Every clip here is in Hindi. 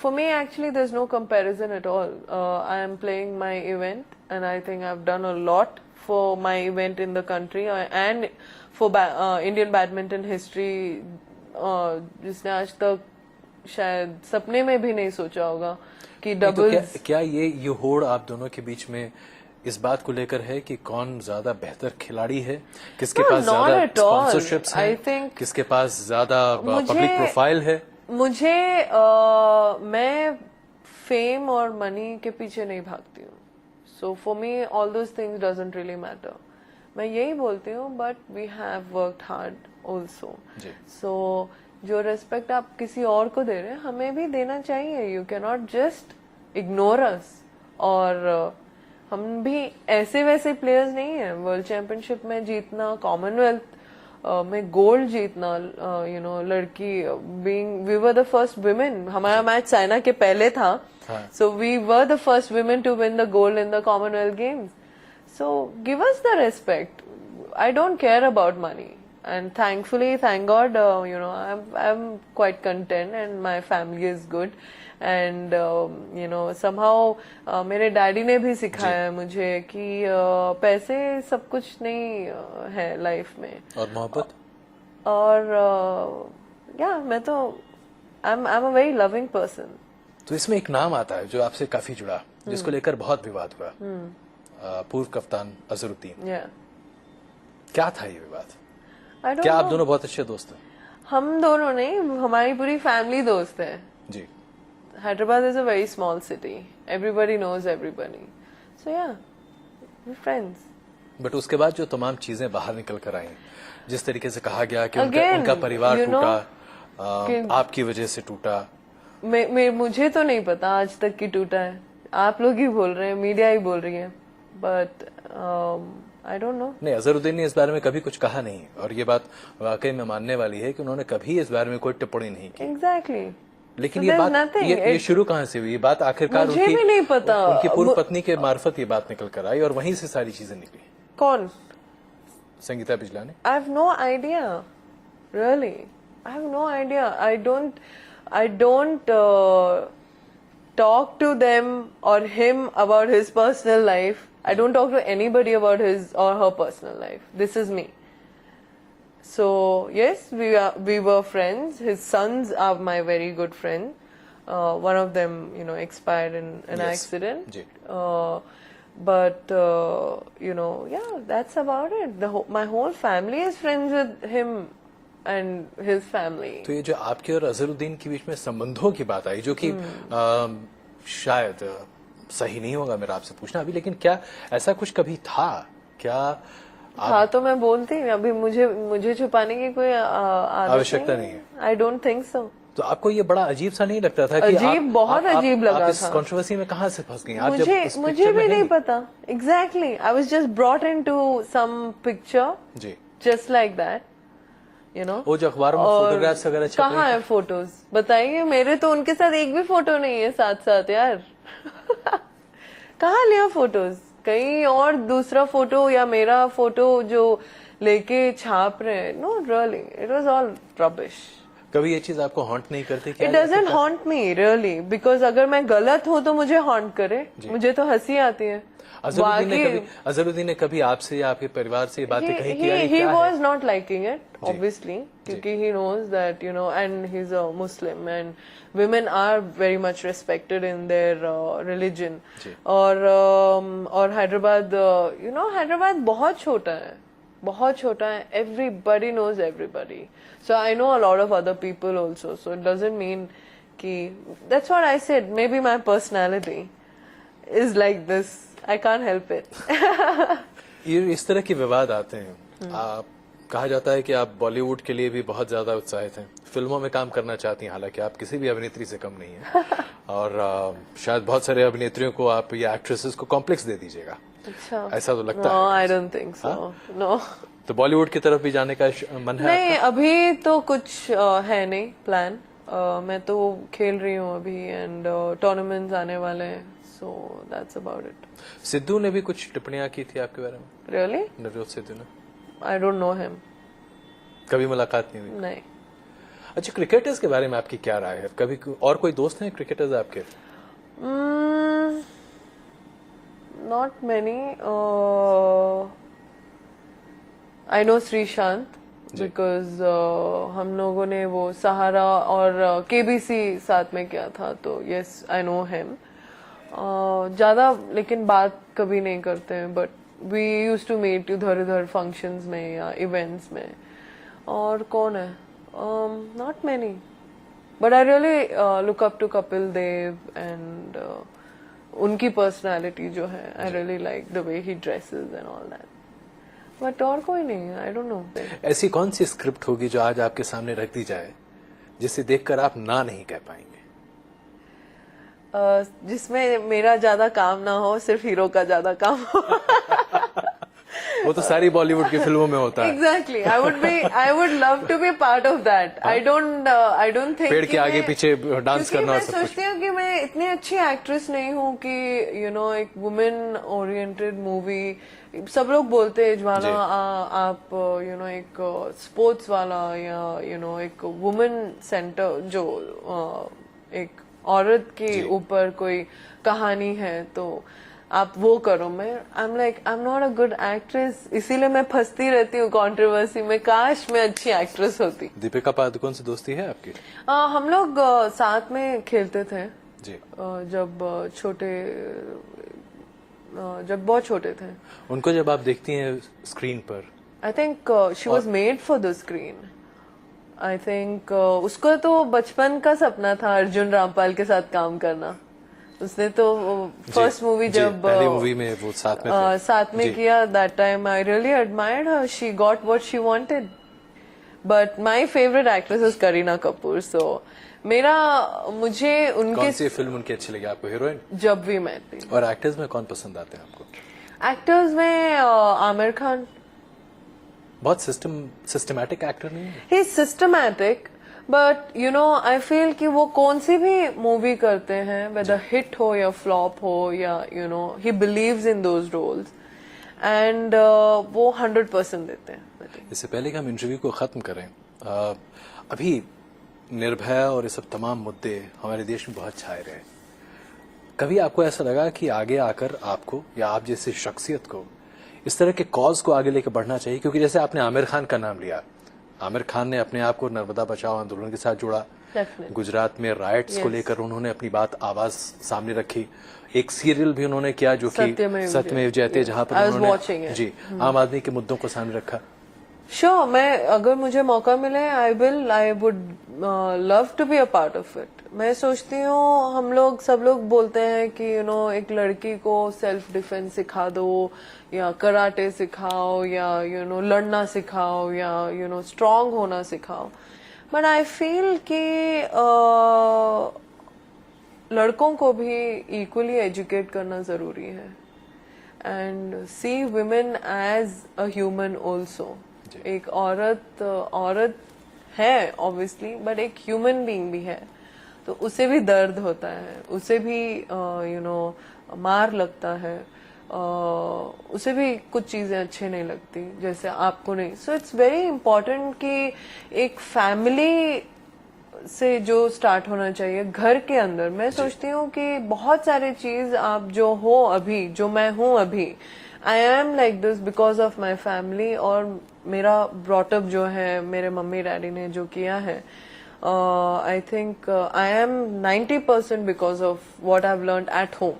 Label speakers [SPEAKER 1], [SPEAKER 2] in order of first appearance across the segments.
[SPEAKER 1] For me, actually, there's no comparison at all. I am playing my event, and I think I've done a lot for my event in the country and for Indian badminton history. जिसने आज तक शायद सपने में भी नहीं सोचा होगा कि डबल्स।
[SPEAKER 2] तो क्या ये होड़ आप दोनों के बीच में इस बात को लेकर है कि कौन ज्यादा बेहतर खिलाड़ी है, किसके पास ज्यादा स्पॉन्सरशिप्स हैं, किसके पास ज्यादा पब्लिक प्रोफाइल है?
[SPEAKER 1] मुझे मैं फेम और मनी के पीछे नहीं भागती हूँ. So for me all those things doesn't really matter. मैं यही बोलती हूँ but we have worked hard also. So जो रेस्पेक्ट आप किसी और को दे रहे हैं हमें भी देना चाहिए. You can not just ignore us. और हम भी ऐसे वैसे प्लेयर्स नहीं है. वर्ल्ड चैंपियनशिप में जीतना, कॉमनवेल्थ में गोल्ड जीतना, यू नो, लड़की being, we were the first women. हमारा मैच साइना के पहले था. So we were the first women to win the gold in the Commonwealth games. So give us the respect. I don't care about money. And thankfully, thank God, you know, I'm quite content and my family is good. And you know, somehow मेरे डैडी ने भी सिखाया मुझे कि पैसे सब कुछ नहीं है लाइफ में.
[SPEAKER 2] और मोहब्बत.
[SPEAKER 1] और या मैं तो I'm a very loving person.
[SPEAKER 2] तो इसमें एक नाम आता है जो आपसे काफी जुड़ा, जिसको लेकर बहुत विवाद हुआ. पूर्व कप्तान अजहरुद्दीन. क्या था ये विवाद? क्या आप दोनों बहुत अच्छे दोस्त हैं?
[SPEAKER 1] हम दोनों नहीं, हमारी पूरी फैमिली दोस्त है
[SPEAKER 2] जी.
[SPEAKER 1] Hyderabad is a very small city. Everybody knows everybody. So ya we friends.
[SPEAKER 2] But उसके बाद जो तमाम चीजें बाहर निकल कर आई, जिस तरीके से कहा गया कि उनका परिवार टूटा, आपकी वजह से टूटा.
[SPEAKER 1] मुझे तो नहीं पता आज तक कि टूटा है. आप लोग ही बोल रहे हैं, मीडिया ही बोल रही है. But I don't know. नहीं,
[SPEAKER 2] अजहरुद्दीन ने इस बारे में कभी कुछ कहा नहीं. और ये बात वाकई में मानने वाली है कि उन्होंने कभी इस बारे में कोई टिप्पणी नहीं की.
[SPEAKER 1] Exactly.
[SPEAKER 2] लेकिन so ये बात ये शुरू कहाँ से हुई? ये बात आखिरकार
[SPEAKER 1] मुझे भी नहीं पता.
[SPEAKER 2] उनकी पूर्व पत्नी के मार्फत ये बात निकल कर आई और वहीं से सारी चीजें निकली.
[SPEAKER 1] कौन?
[SPEAKER 2] Sangeeta Bijlani.
[SPEAKER 1] I have no idea. Really, I have no idea. I don't talk to them or him about his personal life. I don't talk to anybody about his or her personal life. This is me. So yes, we were friends. His sons are my very good friend. One of them, you know, expired in an accident. But you know, yeah, that's about it. My whole family is friends with him and his family.
[SPEAKER 2] तो ये जो आपके और अजहरुद्दीन के बीच में संबंधों की बात आई, जो कि शायद सही नहीं होगा मेरा आपसे पूछना अभी, लेकिन क्या ऐसा कुछ कभी था? क्या
[SPEAKER 1] हाँ तो मैं बोलती हूँ. अभी मुझे छुपाने की कोई
[SPEAKER 2] आवश्यकता नहीं है.
[SPEAKER 1] आई डोंट थिंक सो.
[SPEAKER 2] तो आपको ये बड़ा अजीब सा नहीं लगता था?
[SPEAKER 1] अजीब, बहुत अजीब लगा था.
[SPEAKER 2] इस कंट्रोवर्सी में कहाँ से फंस गई?
[SPEAKER 1] मुझे भी नहीं पता. Exactly. I was just brought into some picture
[SPEAKER 2] जी,
[SPEAKER 1] just like that, you know.
[SPEAKER 2] वो जो अखबारों में फोटोग्राफ्स वगैरह छप रहे हैं,
[SPEAKER 1] कहाँ है फोटोज? बताइए. मेरे तो उनके साथ एक भी फोटो नहीं है साथ साथ यार. कहाँ लिया फोटोज? कहीं और दूसरा फोटो या मेरा फोटो जो लेके छाप रहे हैं. No really, it was all rubbish.
[SPEAKER 2] कभी ये चीज आपको हॉन्ट नहीं करती?
[SPEAKER 1] It doesn't haunt me really, because अगर मैं गलत हूँ तो मुझे हॉन्ट करे. मुझे तो हंसी आती है.
[SPEAKER 2] अजहरुद्दीन ने कभी आपसे या आपके परिवार से ये बातें कही कि
[SPEAKER 1] he was not liking it obviously, क्योंकि he knows that, you know, and he's a Muslim and women are very much respected in their religion. और हैदराबाद, you know, हैदराबाद बहुत छोटा है, बहुत छोटा है. Everybody knows everybody. So I know a lot of other people also. So it doesn't mean कि, that's what I said. Maybe my personality is like this. I can't help it.
[SPEAKER 2] ये इस तरह के विवाद आते हैं. कहा जाता है कि आप बॉलीवुड के लिए भी बहुत ज्यादा उत्साहित हैं, फिल्मों में काम करना चाहती हैं, हालांकि आप किसी भी अभिनेत्री से कम नहीं हैं. और शायद बहुत सारे अभिनेत्रियों को आप या एक्ट्रेसेस को कॉम्प्लेक्स दे दीजिएगा. अच्छा, ऐसा तो लगता है.
[SPEAKER 1] I don't think so. No.
[SPEAKER 2] तो बॉलीवुड की तरफ भी जाने का मन है?
[SPEAKER 1] नहीं, अभी तो कुछ है नहीं प्लान. मैं तो खेल रही हूँ अभी एंड टूर्नामेंट्स आने वाले हैं. So that's about it.
[SPEAKER 2] Sidhu ने भी कुछ टिप्पणियां की थी आपके बारे में?
[SPEAKER 1] Really?
[SPEAKER 2] नवजोत सिद्धू ने?
[SPEAKER 1] I don't know him.
[SPEAKER 2] कभी मुलाकात नहीं हुई?
[SPEAKER 1] नहीं.
[SPEAKER 2] अच्छा, क्रिकेटर्स के बारे में आपकी क्या राय है? कभी और कोई दोस्त हैं क्रिकेटर्स आपके?
[SPEAKER 1] Not many. I know Sreesanth because हम लोगों ने वो सहारा और केबीसी साथ में किया था, तो यस आई नो हिम. ज्यादा लेकिन बात कभी नहीं करते हैं, but we use to meet इधर उधर फंक्शंस में या इवेंट्स में. और कौन है? Not many, but I really look up to Kapil Dev and उनकी पर्सनालिटी जो है, I really like the way he dresses and all that. But और कोई नहीं, आई डोंट नो.
[SPEAKER 2] ऐसी कौन सी स्क्रिप्ट होगी जो आज आपके सामने रख दी जाए जिसे देखकर आप ना नहीं कह पाएंगे?
[SPEAKER 1] जिसमें मेरा ज्यादा काम ना हो, सिर्फ हीरो का ज्यादा काम हो.
[SPEAKER 2] वो तो सारी बॉलीवुड की फिल्मों में होता है.
[SPEAKER 1] Exactly. I would love to be a part of that. I don't think
[SPEAKER 2] पेड़ के आगे पीछे डांस करना और
[SPEAKER 1] मैं
[SPEAKER 2] सब कुछ.
[SPEAKER 1] सोचती हूँ कि मैं इतनी अच्छी एक्ट्रेस नहीं हूँ कि एक वुमेन ओरिएंटेड मूवी. सब लोग बोलते हैं ज्वाला आप एक स्पोर्ट्स वाला या एक वुमेन सेंटर जो एक औरत के ऊपर कोई कहानी है तो आप वो करो. मैं I am not a good actress, इसीलिए मैं फंसती रहती हूँ कंट्रोवर्सी में. काश मैं अच्छी एक्ट्रेस होती.
[SPEAKER 2] दीपिका पादुकोण से दोस्ती है आपकी?
[SPEAKER 1] हम लोग साथ में खेलते थे
[SPEAKER 2] जी.
[SPEAKER 1] जब बहुत छोटे थे.
[SPEAKER 2] उनको जब आप देखती हैं स्क्रीन पर,
[SPEAKER 1] I think she was made for the screen. I think उसको तो बचपन का सपना था अर्जुन रामपाल के साथ काम करना. उसने तो फर्स्ट मूवी जब
[SPEAKER 2] पहली मूवी में वो साथ में
[SPEAKER 1] किया, that time I really admired her. She got what she wanted. But my favourite actress is Kareena Kapoor. So मुझे उनके
[SPEAKER 2] कौन सी फिल्म उनकी अच्छी लगी आपको? हीरोइन?
[SPEAKER 1] जब भी मैं थी.
[SPEAKER 2] और एक्टर्स में कौन पसंद आते हैं आपको?
[SPEAKER 1] एक्टर्स में आमिर खान.
[SPEAKER 2] बहुत सिस्टमैटिक एक्टर नहीं है?
[SPEAKER 1] ही सिस्टमैटिक, बट आई फील कि वो कौन सी भी मूवी करते हैं, वेदर हिट हो या फ्लॉप हो, या he believes in those roles and वो 100% देते हैं.
[SPEAKER 2] इससे पहले कि हम इंटरव्यू को खत्म करें, अभी निर्भया और ये सब तमाम मुद्दे हमारे देश में बहुत छाए रहे. कभी आपको ऐसा लगा कि आगे आकर आपको या आप जैसे शख्सियत को इस तरह के कॉज को आगे लेकर बढ़ना चाहिए? क्योंकि जैसे आपने आमिर खान का नाम लिया, आमिर खान ने अपने आप को नर्मदा बचाओ आंदोलन के साथ जोड़ा. गुजरात में राइट्स को लेकर उन्होंने अपनी बात आवाज सामने रखी. एक सीरियल भी उन्होंने किया जो कि सत्यमेव जयते, जहां पर उन्होंने आम आदमी के मुद्दों को सामने रखा.
[SPEAKER 1] Sure, मैं अगर मुझे मौका मिले I would love to be a part of it. मैं सोचती हूँ सब लोग बोलते हैं कि एक लड़की को सेल्फ डिफेंस सिखा दो या कराटे सिखाओ या लड़ना सिखाओ या स्ट्रांग होना सिखाओ. बट आई फील कि लड़कों को भी इक्वली एजुकेट करना जरूरी है and see women as a human also. एक औरत है ऑब्वियसली, बट एक ह्यूमन बीइंग भी है. तो उसे भी दर्द होता है, उसे भी मार लगता है, उसे भी कुछ चीजें अच्छी नहीं लगती जैसे आपको नहीं. सो इट्स वेरी इम्पोर्टेंट कि एक फैमिली से जो स्टार्ट होना चाहिए घर के अंदर. मैं सोचती हूँ कि बहुत सारे चीज आप जो हो अभी, जो मैं हूँ अभी, I am like this because of my family. और मेरा ब्रॉटअप जो है मेरे मम्मी डैडी ने जो किया है, I think I am 90% because of what I have learned at home.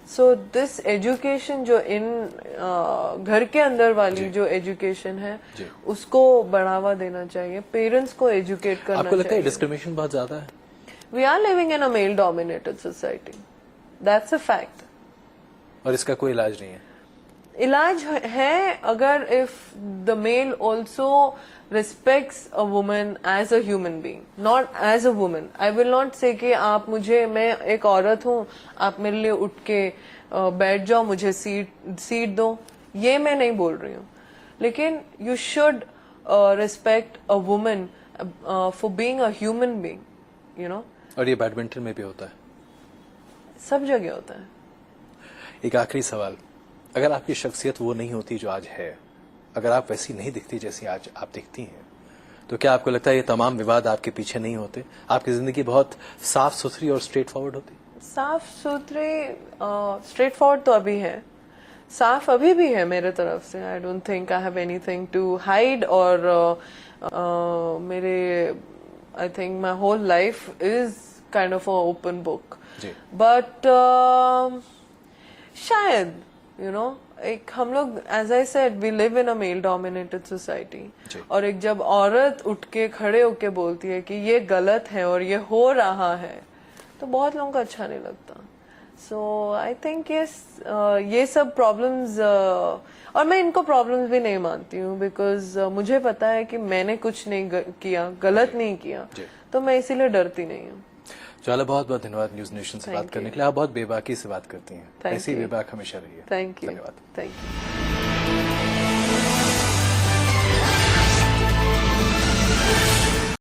[SPEAKER 1] So this education जो घर के अंदर वाली जो एजुकेशन है उसको बढ़ावा देना चाहिए. पेरेंट्स को एजुकेट करना चाहिए.
[SPEAKER 2] आपको लगता है डिस्क्रिमिनेशन बहुत ज्यादा है?
[SPEAKER 1] We are living in a male dominated society, that's a fact.
[SPEAKER 2] और इसका कोई इलाज नहीं है?
[SPEAKER 1] इलाज है अगर if the male also respects a woman as a human being, not as a woman. I will not say कि मैं एक औरत हूँ, आप मेरे लिए उठ के बैठ जाओ, मुझे सीट दो, ये मैं नहीं बोल रही हूँ. लेकिन you should respect a woman for being a human being,
[SPEAKER 2] और ये बैडमिंटन में भी होता है,
[SPEAKER 1] सब जगह होता है.
[SPEAKER 2] एक आखिरी सवाल, अगर आपकी शख्सियत वो नहीं होती जो आज है, अगर आप वैसी नहीं दिखती जैसी आज आप दिखती हैं, तो क्या आपको लगता है ये तमाम विवाद आपके पीछे नहीं होते? आपकी जिंदगी बहुत साफ सुथरी और स्ट्रेट फॉरवर्ड होती?
[SPEAKER 1] साफ सुथरे स्ट्रेट फॉरवर्ड तो अभी है, साफ अभी भी है मेरे तरफ से. I don't think I have anything to hide. और मेरे I think my whole life is kind of a open book.
[SPEAKER 2] जी.
[SPEAKER 1] बट शायद यू नो एक हम लोग, as I said, we live in a male dominated society. और एक जब औरत उठ के खड़े होके बोलती है कि ये गलत है और ये हो रहा है, तो बहुत लोगों को अच्छा नहीं लगता. सो आई थिंक ये सब प्रॉब्लम्स, और मैं इनको प्रॉब्लम्स भी नहीं मानती हूँ, बिकॉज मुझे पता है कि मैंने कुछ नहीं किया, गलत नहीं किया, तो मैं इसीलिए डरती नहीं हूँ.
[SPEAKER 2] चलो, बहुत बहुत धन्यवाद न्यूज नेशन से बात करने के लिए. आप बहुत बेबाकी से बात करती हैं.
[SPEAKER 1] Thank
[SPEAKER 2] ऐसी
[SPEAKER 1] you.
[SPEAKER 2] बेबाक हमेशा रहिए.
[SPEAKER 1] Thank you.
[SPEAKER 2] धन्यवाद.
[SPEAKER 1] Thank you.